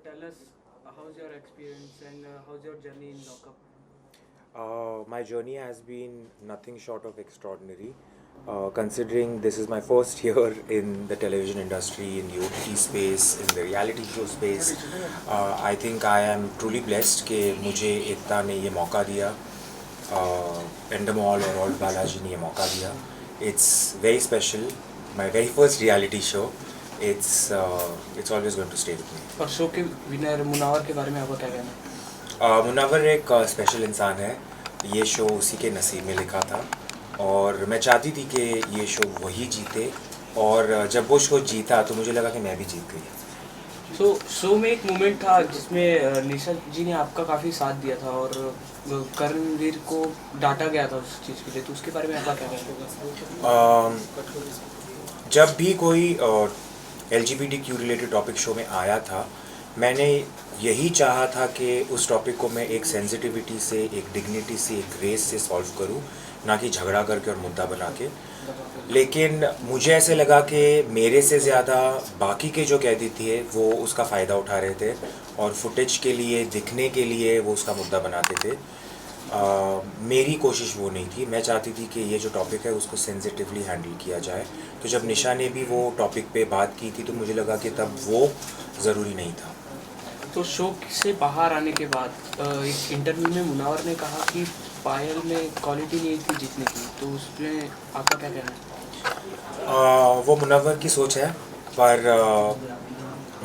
tell us how's your experience and how's your journey in lockup? My journey has been nothing short of extraordinary. Considering this is my first year in the television industry, in the OTT space, in the reality show space, I think I am truly blessed कि मुझे एकता ने ये मौका दिया, Endemol और Old Balaji ने ये मौका दिया. It's very special. My very first reality show. It's always going to stay with me. और शो के विनर मुनावर के बारे में आपका क्या कहना है? मुनव्वर एक स्पेशल इंसान है. ये शो उसी के नसीब में लिखा था और मैं चाहती थी कि ये शो वही जीते, और जब वो शो जीता तो मुझे लगा कि मैं भी जीत गई. तो शो में एक मोमेंट था जिसमें निशा जी ने आपका काफ़ी साथ दिया था और कर्णवीर को डांटा गया था उस चीज़ के लिए, तो उसके बारे में आपका क्या कहना है? जब भी कोई LGBTQ रिलेटेड टॉपिक शो में आया था, मैंने यही चाहा था कि उस टॉपिक को मैं एक सेंसिटिविटी से, एक डिग्निटी से, एक रेस से सॉल्व करूं, ना कि झगड़ा करके और मुद्दा बना के. लेकिन मुझे ऐसे लगा कि मेरे से ज़्यादा बाकी के जो कैदी थे वो उसका फ़ायदा उठा रहे थे और फुटेज के लिए, दिखने के लिए वो उसका मुद्दा बनाते थे. मेरी कोशिश वो नहीं थी. मैं चाहती थी कि ये जो टॉपिक है उसको सेंसिटिवली हैंडल किया जाए. तो जब निशा ने भी वो टॉपिक पे बात की थी तो मुझे लगा कि तब वो ज़रूरी नहीं था. तो शो से बाहर आने के बाद एक इंटरव्यू में मुनावर ने कहा कि पायल में क्वालिटी नहीं थी जीतने की, तो उसमें आपका क्या कहना है? वो मुनव्वर की सोच है, पर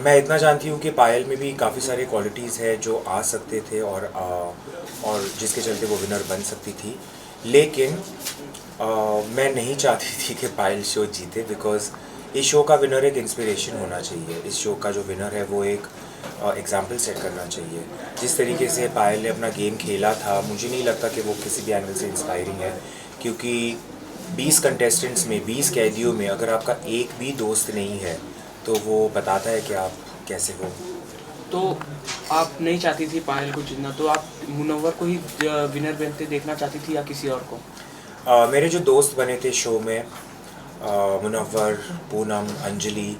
मैं इतना जानती हूँ कि पायल में भी काफ़ी सारे क्वालिटीज़ है जो आ सकते थे और जिसके चलते वो विनर बन सकती थी. लेकिन मैं नहीं चाहती थी कि पायल शो जीते, बिकॉज़ इस शो का विनर एक इंस्पिरेशन होना चाहिए. इस शो का जो विनर है वो एक एग्जाम्पल सेट करना चाहिए. जिस तरीके से पायल ने अपना गेम खेला था, मुझे नहीं लगता कि वो किसी भी एंगल से इंस्पायरिंग है, क्योंकि 20 कंटेस्टेंट्स में, 20 कैदियों में अगर आपका एक भी दोस्त नहीं है तो वो बताता है कि आप कैसे हो. तो आप नहीं चाहती थी पायल को जीतना, तो आप मुनव्वर को ही विनर बनते देखना चाहती थी या किसी और को? मेरे जो दोस्त बने थे शो में, मुनव्वर, पूनम, अंजलि,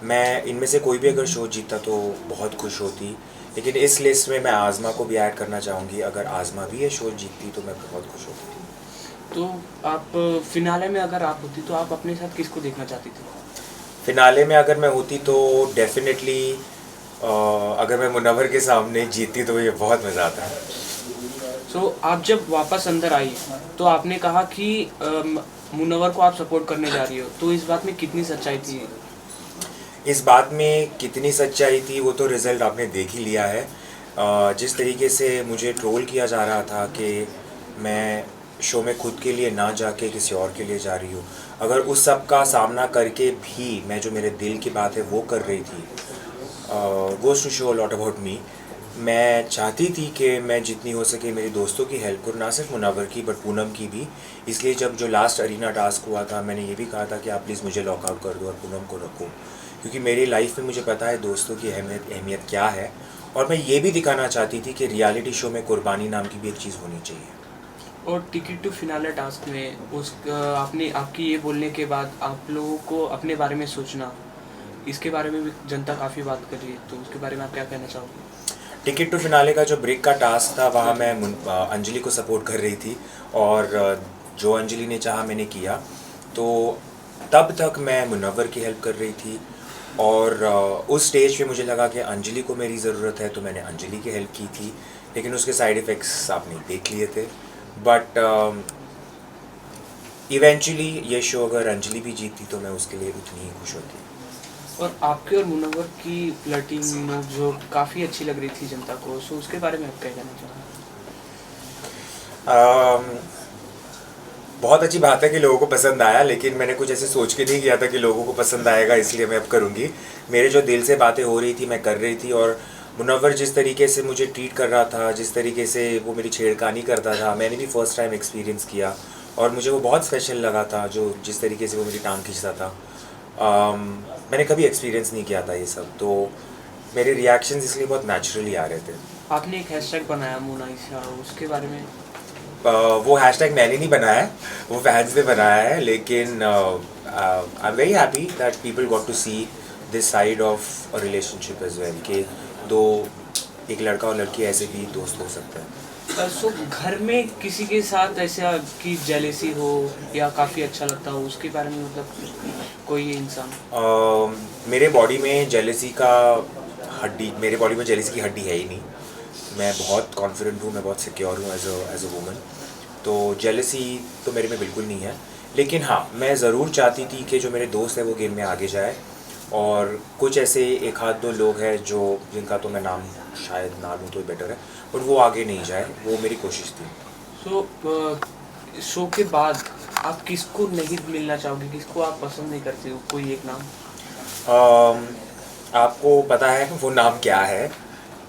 मैं इनमें से कोई भी अगर शो जीता तो बहुत खुश होती. लेकिन इस लिस्ट में मैं आज़मा को भी ऐड करना चाहूँगी. अगर आज़मा भी ये शो जीतती तो मैं बहुत खुश होती. तो आप फिनाले में अगर आप होती तो आप अपने साथ किसको देखना चाहती थी? फिनाले में अगर मैं होती तो डेफिनेटली अगर मैं मुनव्वर के सामने जीतती तो ये बहुत मज़ा आता है. सो आप जब वापस अंदर आई तो आपने कहा कि मुनव्वर को आप सपोर्ट करने जा रही हो, तो इस बात में कितनी सच्चाई थी? इस बात में कितनी सच्चाई थी वो तो रिज़ल्ट आपने देख ही लिया है. जिस तरीके से मुझे ट्रोल किया जा रहा था कि मैं शो में खुद के लिए ना जाके किसी और के लिए जा रही हूँ, अगर उस सब का सामना करके भी मैं जो मेरे दिल की बात है वो कर रही थी, goes to show a lot about me. मैं चाहती थी कि मैं जितनी हो सके मेरी दोस्तों की हेल्प करूँ, ना सिर्फ मुनव्वर की बट पूनम की भी. इसलिए जब जो लास्ट अरीना टास्क हुआ था, मैंने ये भी कहा था कि आप प्लीज़ मुझे लॉकआउट कर दो और पूनम को रखो, क्योंकि मेरी लाइफ में मुझे पता है दोस्तों की अहमियत क्या है. और मैं ये भी दिखाना चाहती थी कि रियलिटी शो में कुर्बानी नाम की भी एक चीज़ होनी चाहिए. और टिकट टू फिनाले टास्क में आपने आपकी ये बोलने के बाद आप लोगों को अपने बारे में सोचना, इसके बारे में भी जनता काफ़ी बात कर रही है, तो उसके बारे में आप क्या कहना चाहोगे? टिकट टू फिनाले का जो ब्रेक का टास्क था वहाँ मैं अंजलि को सपोर्ट कर रही थी, और जो अंजलि ने चाहा मैंने किया. तो तब तक मैं मुनव्वर की हेल्प कर रही थी, और उस स्टेज पे मुझे लगा कि अंजलि को मेरी ज़रूरत है तो मैंने अंजलि की हेल्प की थी. लेकिन उसके साइड इफ़ेक्ट्स आपने देख लिए थे. बट इवेंचुअली ये शो अगर अंजलि भी जीतती तो मैं उसके लिए उतनी ही खुश होती. और आपके और मुनव्वर की फ्लर्टिंग जो काफ़ी अच्छी लग रही थी जनता को, सो उसके बारे में आप क्या कहना चाहोगे? बहुत अच्छी बात है कि लोगों को पसंद आया, लेकिन मैंने कुछ ऐसे सोच के नहीं किया था कि लोगों को पसंद आएगा, इसलिए मैं अब करूँगी. मेरे जो दिल से बातें हो रही थी मैं कर रही थी, और मुनव्वर जिस तरीके से मुझे ट्रीट कर रहा था, जिस तरीके से वो मेरी छेड़खानी करता था, मैंने भी फ़र्स्ट टाइम एक्सपीरियंस किया और मुझे वो बहुत स्पेशल लगा था. जो जिस तरीके से वो मेरी टांग खींचता था, मैंने कभी एक्सपीरियंस नहीं किया था ये सब, तो मेरे रिएक्शंस इसलिए बहुत नेचुरली आ रहे थे. आपने एक हैशटैग बनाया मोनालिसा, उसके बारे में? वो हैशटैग मैंने नहीं बनाया है, वो फैंस ने बनाया है. लेकिन I am very happy that people got to see this side of a relationship as well कि दो एक लड़का और लड़की ऐसे भी दोस्त हो सकते हैं। सो घर में किसी के साथ ऐसा कि जेलेसी हो या काफ़ी अच्छा लगता हो उसके बारे में, मतलब कोई इंसान? मेरे बॉडी में जेलेसी का मेरे बॉडी में जेलेसी की हड्डी है ही नहीं। मैं बहुत कॉन्फिडेंट हूँ, मैं बहुत सिक्योर हूँ एज अ वुमन, तो जेलेसी तो मेरे में बिल्कुल नहीं है। लेकिन हाँ, मैं ज़रूर चाहती थी कि जो मेरे दोस्त हैं वो गेम में आगे जाए, और कुछ ऐसे एक आध दो लोग हैं जो जिनका तो मैं नाम शायद ना लूँ तो बेटर है, बट वो आगे नहीं जाए, वो मेरी कोशिश थी। सो शो के बाद आप किसको नहीं मिलना चाहोगे, किसको आप पसंद नहीं करते हो, कोई एक नाम? आपको पता है वो नाम क्या है,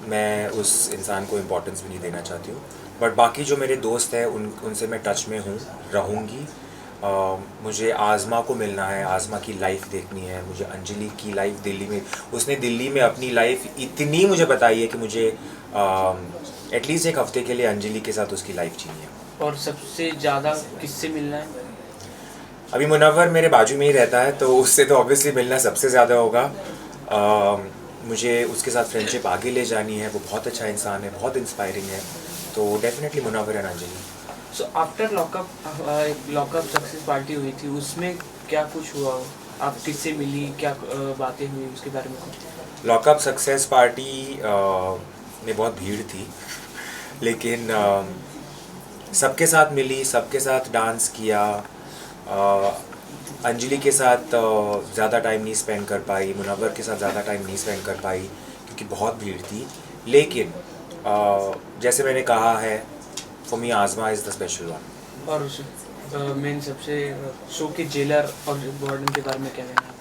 मैं उस इंसान को इम्पोर्टेंस भी नहीं देना चाहती हूँ, बट बाकी जो मेरे दोस्त हैं उनसे मैं टच में हूँ, रहूँगी। मुझे आज़मा को मिलना है, आज़मा की लाइफ देखनी है, मुझे अंजलि की लाइफ दिल्ली में, उसने दिल्ली में अपनी लाइफ इतनी मुझे बताई है कि मुझे एटलीस्ट एक हफ्ते के लिए अंजलि के साथ उसकी लाइफ जीनी है। और सबसे ज़्यादा किससे मिलना है? अभी मुनव्वर मेरे बाजू में ही रहता है, तो उससे तो ऑब्वियसली मिलना सबसे ज़्यादा होगा। मुझे उसके साथ फ्रेंडशिप आगे ले जानी है, वो बहुत अच्छा इंसान है, बहुत इंस्पायरिंग है, तो definitely Munawar and Anjali. So after lockup success party हुई थी, उसमें क्या कुछ हुआ? आप किससे मिली, क्या बातें हुई उसके बारे में कुछ? लॉकअप सक्सेस पार्टी में बहुत भीड़ थी, लेकिन सबके साथ मिली, सबके साथ डांस किया। अंजलि के साथ ज़्यादा टाइम नहीं स्पेंड कर पाई, मुनव्वर के साथ ज़्यादा टाइम नहीं स्पेंड कर पाई क्योंकि बहुत भीड़ थी। लेकिन जैसे मैंने कहा है, फॉर मी आज़मा इज़ द स्पेशल वन। और मेन सबसे शो के जेलर और वार्डन के बारे में क्या कहना है?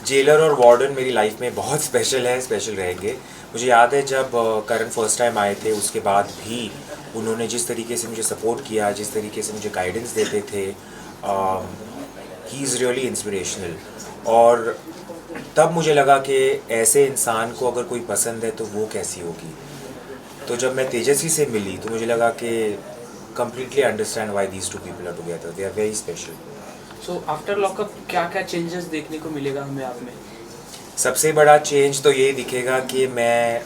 जेलर और वार्डन मेरी लाइफ में बहुत स्पेशल है, स्पेशल रहेंगे। मुझे याद है जब करण फर्स्ट टाइम आए थे, उसके बाद भी उन्होंने जिस तरीके से मुझे सपोर्ट किया, जिस तरीके से मुझे गाइडेंस देते थे, ही इज़ रियली इंस्पिरेशनल। और तब मुझे लगा कि ऐसे इंसान को अगर कोई पसंद है तो वो कैसी होगी। तो जब मैं तेजस्वी से मिली तो मुझे लगा कि completely understand why these two people are together. They are very special. So after lockup क्या क्या चेंजेस देखने को मिलेगा हमें आप में? सबसे बड़ा चेंज तो ये दिखेगा कि मैं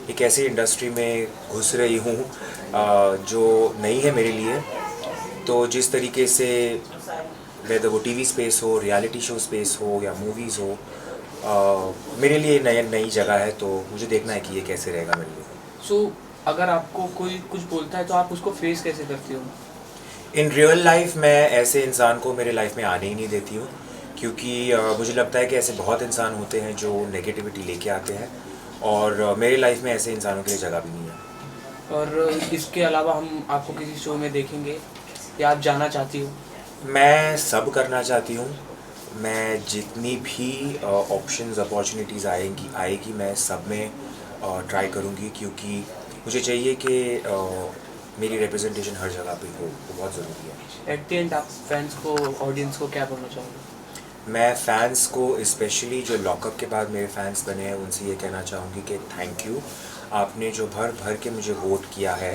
एक ऐसी इंडस्ट्री में घुस रही हूँ जो नहीं है मेरे लिए। तो जिस तरीके से वेदर वो टीवी स्पेस हो, रियलिटी शो स्पेस हो या मूवीज़ हो, मेरे लिए नई जगह है, तो मुझे देखना है कि ये कैसे रहेगा मेरे लिए। सो अगर आपको कोई कुछ बोलता है तो आप उसको फेस कैसे करती हो? इन रियल लाइफ मैं ऐसे इंसान को मेरे लाइफ में आने ही नहीं देती हूँ, क्योंकि मुझे लगता है कि ऐसे बहुत इंसान होते हैं जो नेगेटिविटी लेके आते हैं, और मेरे लाइफ में ऐसे इंसानों के लिए जगह भी नहीं है। और इसके अलावा हम आपको किसी शो में देखेंगे या आप जाना चाहती हो? मैं सब करना चाहती हूँ। मैं जितनी भी ऑप्शंस अपॉर्चुनिटीज़ आएगी मैं सब में ट्राई करूँगी, क्योंकि मुझे चाहिए कि मेरी रिप्रेजेंटेशन हर जगह पे हो, वो बहुत ज़रूरी है। एट द एंड आप फैंस को, ऑडियंस को क्या बोलना चाहोगे? मैं फ़ैन्स को, स्पेशली जो लॉकअप के बाद मेरे फ़ैन्स बने हैं, उनसे ये कहना चाहूँगी कि थैंक यू। आपने जो भर भर के मुझे वोट किया है,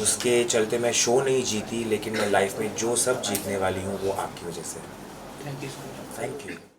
उसके चलते मैं शो नहीं जीती, लेकिन मैं लाइफ में जो सब जीतने वाली हूँ वो आपकी वजह से। Thank you so much. Thank you.